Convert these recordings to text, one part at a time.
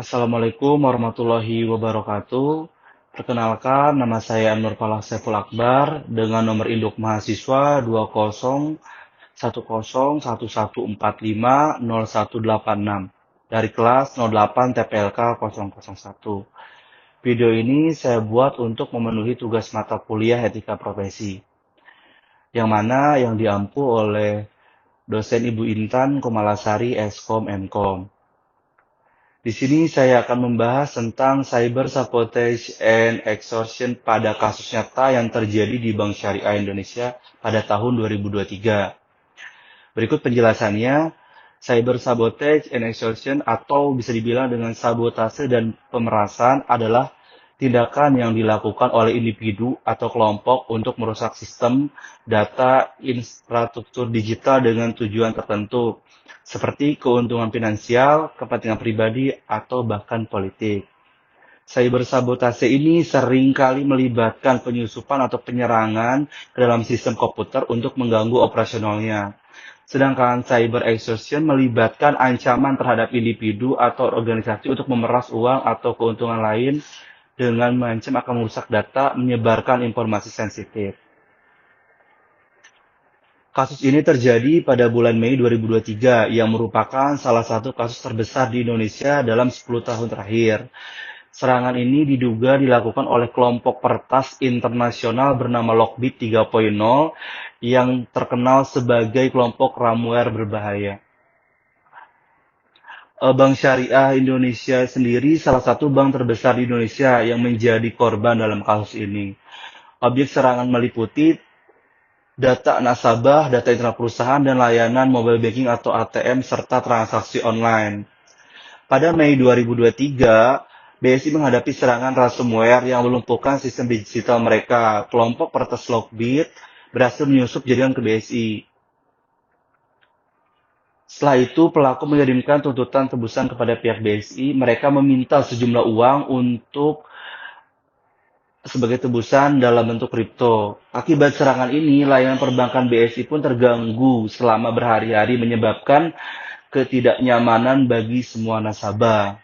Assalamualaikum warahmatullahi wabarakatuh. Perkenalkan, nama saya Anwar Falah Saiful Akbar dengan nomor induk mahasiswa 20101011450186 dari kelas 08 TPLK 001. Video ini saya buat untuk memenuhi tugas mata kuliah etika profesi, yang diampu oleh dosen Ibu Intan Komalasari Eskom Mkom. Di sini saya akan membahas tentang cyber sabotage and extortion pada kasus nyata yang terjadi di Bank Syariah Indonesia pada tahun 2023. Berikut penjelasannya, cyber sabotage and extortion atau bisa dibilang dengan sabotase dan pemerasan adalah tindakan yang dilakukan oleh individu atau kelompok untuk merusak sistem, data, infrastruktur digital dengan tujuan tertentu, seperti keuntungan finansial, kepentingan pribadi, atau bahkan politik. Cyber sabotase ini seringkali melibatkan penyusupan atau penyerangan ke dalam sistem komputer untuk mengganggu operasionalnya. Sedangkan cyber extortion melibatkan ancaman terhadap individu atau organisasi untuk memeras uang atau keuntungan lain dengan mengancam akan merusak data, menyebarkan informasi sensitif. Kasus ini terjadi pada bulan Mei 2023 yang merupakan salah satu kasus terbesar di Indonesia dalam 10 tahun terakhir. Serangan ini diduga dilakukan oleh kelompok peretas internasional bernama Lockbit 3.0 yang terkenal sebagai kelompok ransomware berbahaya. Bank Syariah Indonesia sendiri salah satu bank terbesar di Indonesia yang menjadi korban dalam kasus ini. Objek serangan meliputi data nasabah, data internal perusahaan, dan layanan mobile banking atau ATM serta transaksi online. Pada Mei 2023, BSI menghadapi serangan ransomware yang melumpuhkan sistem digital mereka. Kelompok peretas Lockbit berhasil menyusup jaringan ke BSI. Setelah itu, pelaku mengirimkan tuntutan tebusan kepada pihak BSI. Mereka meminta sejumlah uang sebagai tebusan dalam bentuk kripto. Akibat serangan ini, layanan perbankan BSI pun terganggu selama berhari-hari menyebabkan ketidaknyamanan bagi semua nasabah.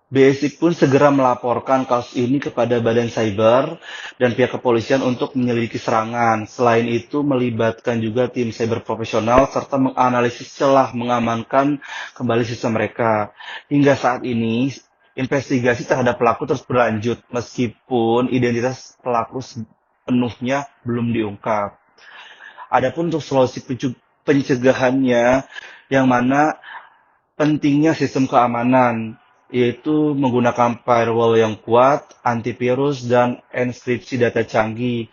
BSI pun segera melaporkan kasus ini kepada Badan Cyber dan pihak kepolisian untuk menyelidiki serangan. Selain itu, melibatkan juga tim cyber profesional serta menganalisis celah mengamankan kembali sistem mereka. Hingga saat ini, investigasi terhadap pelaku terus berlanjut meskipun identitas pelaku sepenuhnya belum diungkap. Adapun untuk solusi pencegahannya, yang mana pentingnya sistem keamanan, yaitu menggunakan firewall yang kuat, antivirus, dan enkripsi data canggih.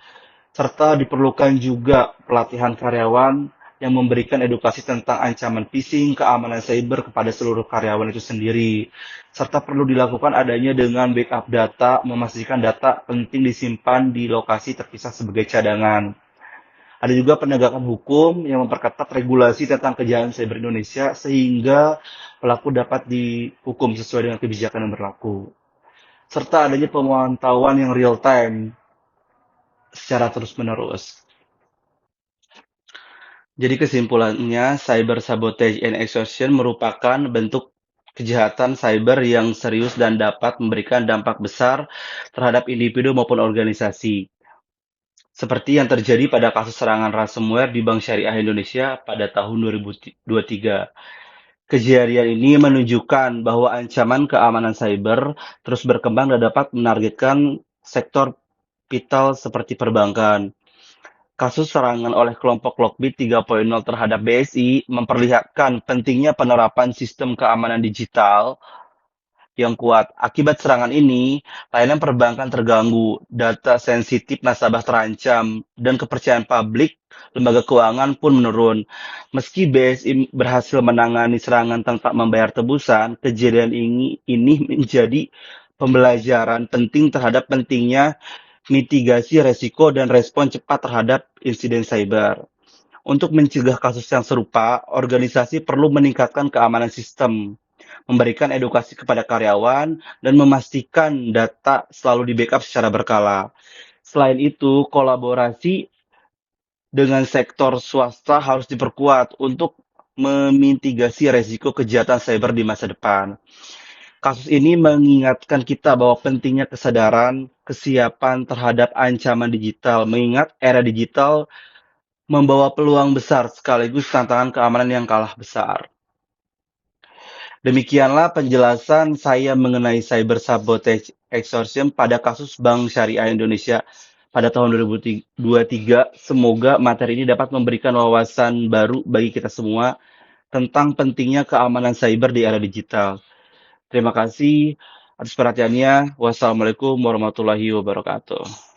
Serta diperlukan juga pelatihan karyawan yang memberikan edukasi tentang ancaman phishing, keamanan cyber kepada seluruh karyawan itu sendiri. Serta perlu dilakukan adanya dengan backup data, memastikan data penting disimpan di lokasi terpisah sebagai cadangan. Ada juga penegakan hukum yang memperketat regulasi tentang kejahatan cyber Indonesia sehingga pelaku dapat dihukum sesuai dengan kebijakan yang berlaku. Serta adanya pemantauan yang real time secara terus-menerus. Jadi kesimpulannya, cyber sabotage and extortion merupakan bentuk kejahatan cyber yang serius dan dapat memberikan dampak besar terhadap individu maupun organisasi. Seperti yang terjadi pada kasus serangan ransomware di Bank Syariah Indonesia pada tahun 2023. Kejadian ini menunjukkan bahwa ancaman keamanan cyber terus berkembang dan dapat menargetkan sektor vital seperti perbankan. Kasus serangan oleh kelompok Lockbit 3.0 terhadap BSI memperlihatkan pentingnya penerapan sistem keamanan digital yang kuat. Akibat serangan ini, layanan perbankan terganggu, data sensitif nasabah terancam, dan kepercayaan publik lembaga keuangan pun menurun. Meski BSI berhasil menangani serangan tanpa membayar tebusan, kejadian ini menjadi pembelajaran penting terhadap pentingnya mitigasi resiko dan respon cepat terhadap insiden cyber. Untuk mencegah kasus yang serupa, organisasi perlu meningkatkan keamanan sistem, memberikan edukasi kepada karyawan, dan memastikan data selalu di-backup secara berkala. Selain itu, kolaborasi dengan sektor swasta harus diperkuat untuk memitigasi resiko kejahatan cyber di masa depan. Kasus ini mengingatkan kita bahwa pentingnya kesadaran, kesiapan terhadap ancaman digital, mengingat era digital membawa peluang besar sekaligus tantangan keamanan yang kalah besar. Demikianlah penjelasan saya mengenai cyber sabotage extortion pada kasus Bank Syariah Indonesia pada tahun 2023. Semoga materi ini dapat memberikan wawasan baru bagi kita semua tentang pentingnya keamanan cyber di era digital. Terima kasih atas perhatiannya. Wassalamualaikum warahmatullahi wabarakatuh.